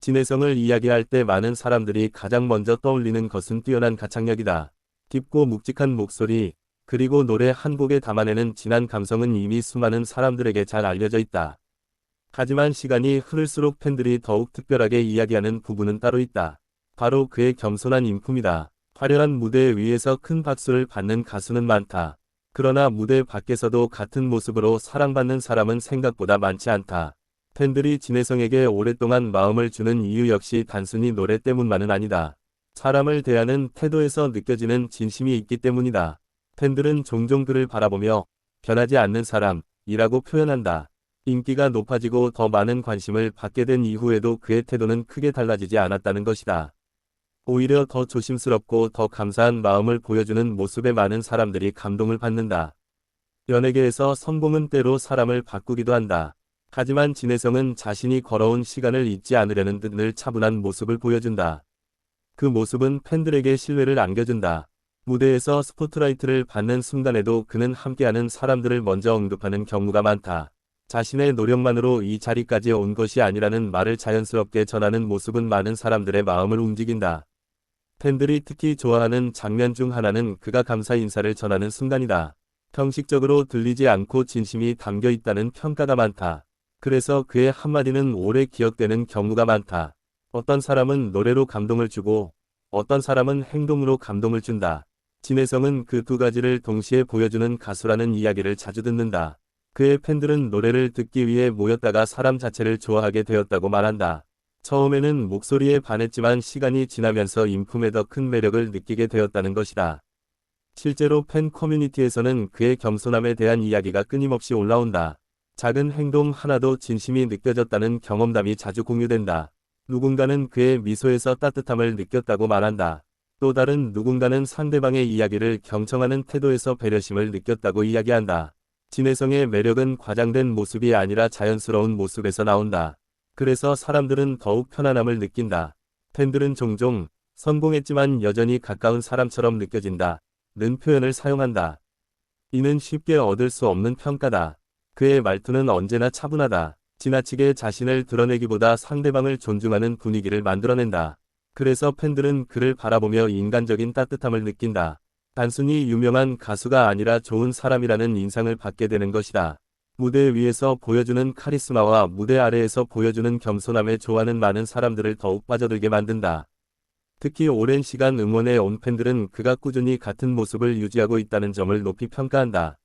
진해성을 이야기할 때 많은 사람들이 가장 먼저 떠올리는 것은 뛰어난 가창력이다. 깊고 묵직한 목소리, 그리고 노래 한 곡에 담아내는 진한 감성은 이미 수많은 사람들에게 잘 알려져 있다. 하지만 시간이 흐를수록 팬들이 더욱 특별하게 이야기하는 부분은 따로 있다. 바로 그의 겸손한 인품이다. 화려한 무대 위에서 큰 박수를 받는 가수는 많다. 그러나 무대 밖에서도 같은 모습으로 사랑받는 사람은 생각보다 많지 않다. 팬들이 진해성에게 오랫동안 마음을 주는 이유 역시 단순히 노래 때문만은 아니다. 사람을 대하는 태도에서 느껴지는 진심이 있기 때문이다. 팬들은 종종 그를 바라보며 변하지 않는 사람이라고 표현한다. 인기가 높아지고 더 많은 관심을 받게 된 이후에도 그의 태도는 크게 달라지지 않았다는 것이다. 오히려 더 조심스럽고 더 감사한 마음을 보여주는 모습에 많은 사람들이 감동을 받는다. 연예계에서 성공은 때로 사람을 바꾸기도 한다. 하지만 진해성은 자신이 걸어온 시간을 잊지 않으려는 듯 늘 차분한 모습을 보여준다. 그 모습은 팬들에게 신뢰를 안겨준다. 무대에서 스포트라이트를 받는 순간에도 그는 함께하는 사람들을 먼저 언급하는 경우가 많다. 자신의 노력만으로 이 자리까지 온 것이 아니라는 말을 자연스럽게 전하는 모습은 많은 사람들의 마음을 움직인다. 팬들이 특히 좋아하는 장면 중 하나는 그가 감사 인사를 전하는 순간이다. 형식적으로 들리지 않고 진심이 담겨 있다는 평가가 많다. 그래서 그의 한마디는 오래 기억되는 경우가 많다. 어떤 사람은 노래로 감동을 주고 어떤 사람은 행동으로 감동을 준다. 진해성은 그 두 가지를 동시에 보여주는 가수라는 이야기를 자주 듣는다. 그의 팬들은 노래를 듣기 위해 모였다가 사람 자체를 좋아하게 되었다고 말한다. 처음에는 목소리에 반했지만 시간이 지나면서 인품에 더 큰 매력을 느끼게 되었다는 것이다. 실제로 팬 커뮤니티에서는 그의 겸손함에 대한 이야기가 끊임없이 올라온다. 작은 행동 하나도 진심이 느껴졌다는 경험담이 자주 공유된다. 누군가는 그의 미소에서 따뜻함을 느꼈다고 말한다. 또 다른 누군가는 상대방의 이야기를 경청하는 태도에서 배려심을 느꼈다고 이야기한다. 진해성의 매력은 과장된 모습이 아니라 자연스러운 모습에서 나온다. 그래서 사람들은 더욱 편안함을 느낀다. 팬들은 종종 성공했지만 여전히 가까운 사람처럼 느껴진다 는 표현을 사용한다. 이는 쉽게 얻을 수 없는 평가다. 그의 말투는 언제나 차분하다. 지나치게 자신을 드러내기보다 상대방을 존중하는 분위기를 만들어낸다. 그래서 팬들은 그를 바라보며 인간적인 따뜻함을 느낀다. 단순히 유명한 가수가 아니라 좋은 사람이라는 인상을 받게 되는 것이다. 무대 위에서 보여주는 카리스마와 무대 아래에서 보여주는 겸손함에 좋아하는 많은 사람들을 더욱 빠져들게 만든다. 특히 오랜 시간 응원해 온 팬들은 그가 꾸준히 같은 모습을 유지하고 있다는 점을 높이 평가한다.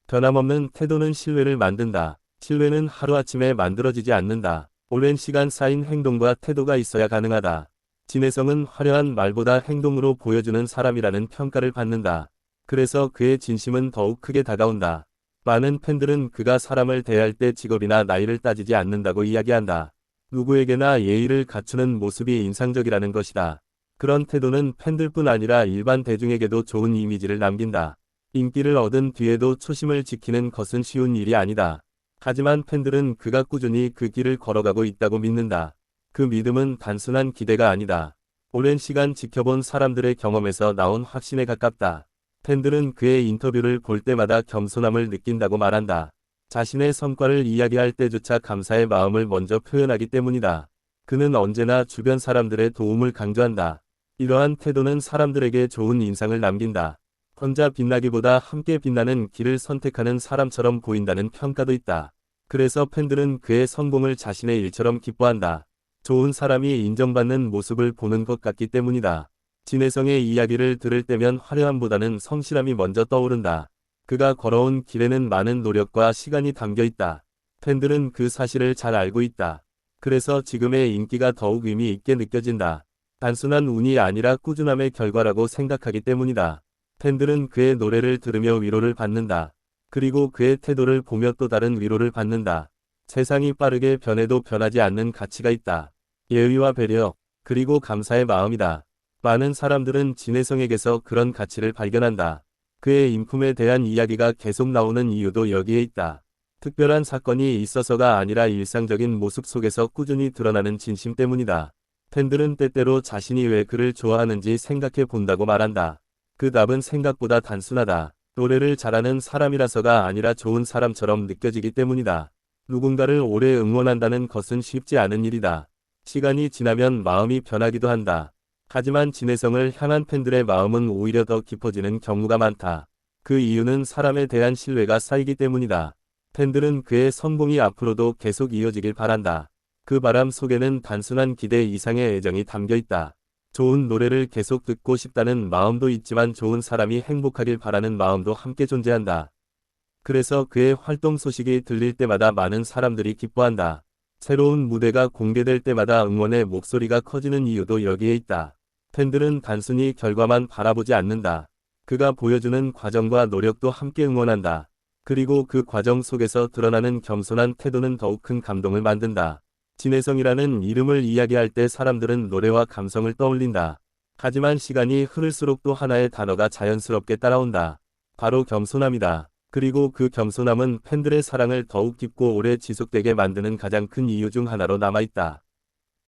변함없는 태도는 신뢰를 만든다. 신뢰는 하루아침에 만들어지지 않는다. 오랜 시간 쌓인 행동과 태도가 있어야 가능하다. 진해성은 화려한 말보다 행동으로 보여주는 사람이라는 평가를 받는다. 그래서 그의 진심은 더욱 크게 다가온다. 많은 팬들은 그가 사람을 대할 때 직업이나 나이를 따지지 않는다고 이야기한다. 누구에게나 예의를 갖추는 모습이 인상적이라는 것이다. 그런 태도는 팬들뿐 아니라 일반 대중에게도 좋은 이미지를 남긴다. 인기를 얻은 뒤에도 초심을 지키는 것은 쉬운 일이 아니다. 하지만 팬들은 그가 꾸준히 그 길을 걸어가고 있다고 믿는다. 그 믿음은 단순한 기대가 아니다. 오랜 시간 지켜본 사람들의 경험에서 나온 확신에 가깝다. 팬들은 그의 인터뷰를 볼 때마다 겸손함을 느낀다고 말한다. 자신의 성과를 이야기할 때조차 감사의 마음을 먼저 표현하기 때문이다. 그는 언제나 주변 사람들의 도움을 강조한다. 이러한 태도는 사람들에게 좋은 인상을 남긴다. 혼자 빛나기보다 함께 빛나는 길을 선택하는 사람처럼 보인다는 평가도 있다. 그래서 팬들은 그의 성공을 자신의 일처럼 기뻐한다. 좋은 사람이 인정받는 모습을 보는 것 같기 때문이다. 진해성의 이야기를 들을 때면 화려함보다는 성실함이 먼저 떠오른다. 그가 걸어온 길에는 많은 노력과 시간이 담겨 있다. 팬들은 그 사실을 잘 알고 있다. 그래서 지금의 인기가 더욱 의미 있게 느껴진다. 단순한 운이 아니라 꾸준함의 결과라고 생각하기 때문이다. 팬들은 그의 노래를 들으며 위로를 받는다. 그리고 그의 태도를 보며 또 다른 위로를 받는다. 세상이 빠르게 변해도 변하지 않는 가치가 있다. 예의와 배려, 그리고 감사의 마음이다. 많은 사람들은 진해성에게서 그런 가치를 발견한다. 그의 인품에 대한 이야기가 계속 나오는 이유도 여기에 있다. 특별한 사건이 있어서가 아니라 일상적인 모습 속에서 꾸준히 드러나는 진심 때문이다. 팬들은 때때로 자신이 왜 그를 좋아하는지 생각해 본다고 말한다. 그 답은 생각보다 단순하다. 노래를 잘하는 사람이라서가 아니라 좋은 사람처럼 느껴지기 때문이다. 누군가를 오래 응원한다는 것은 쉽지 않은 일이다. 시간이 지나면 마음이 변하기도 한다. 하지만 진혜성을 향한 팬들의 마음은 오히려 더 깊어지는 경우가 많다. 그 이유는 사람에 대한 신뢰가 쌓이기 때문이다. 팬들은 그의 성공이 앞으로도 계속 이어지길 바란다. 그 바람 속에는 단순한 기대 이상의 애정이 담겨 있다. 좋은 노래를 계속 듣고 싶다는 마음도 있지만 좋은 사람이 행복하길 바라는 마음도 함께 존재한다. 그래서 그의 활동 소식이 들릴 때마다 많은 사람들이 기뻐한다. 새로운 무대가 공개될 때마다 응원의 목소리가 커지는 이유도 여기에 있다. 팬들은 단순히 결과만 바라보지 않는다. 그가 보여주는 과정과 노력도 함께 응원한다. 그리고 그 과정 속에서 드러나는 겸손한 태도는 더욱 큰 감동을 만든다. 진혜성이라는 이름을 이야기할 때 사람들은 노래와 감성을 떠올린다. 하지만 시간이 흐를수록 또 하나의 단어가 자연스럽게 따라온다. 바로 겸손함이다. 그리고 그 겸손함은 팬들의 사랑을 더욱 깊고 오래 지속되게 만드는 가장 큰 이유 중 하나로 남아있다.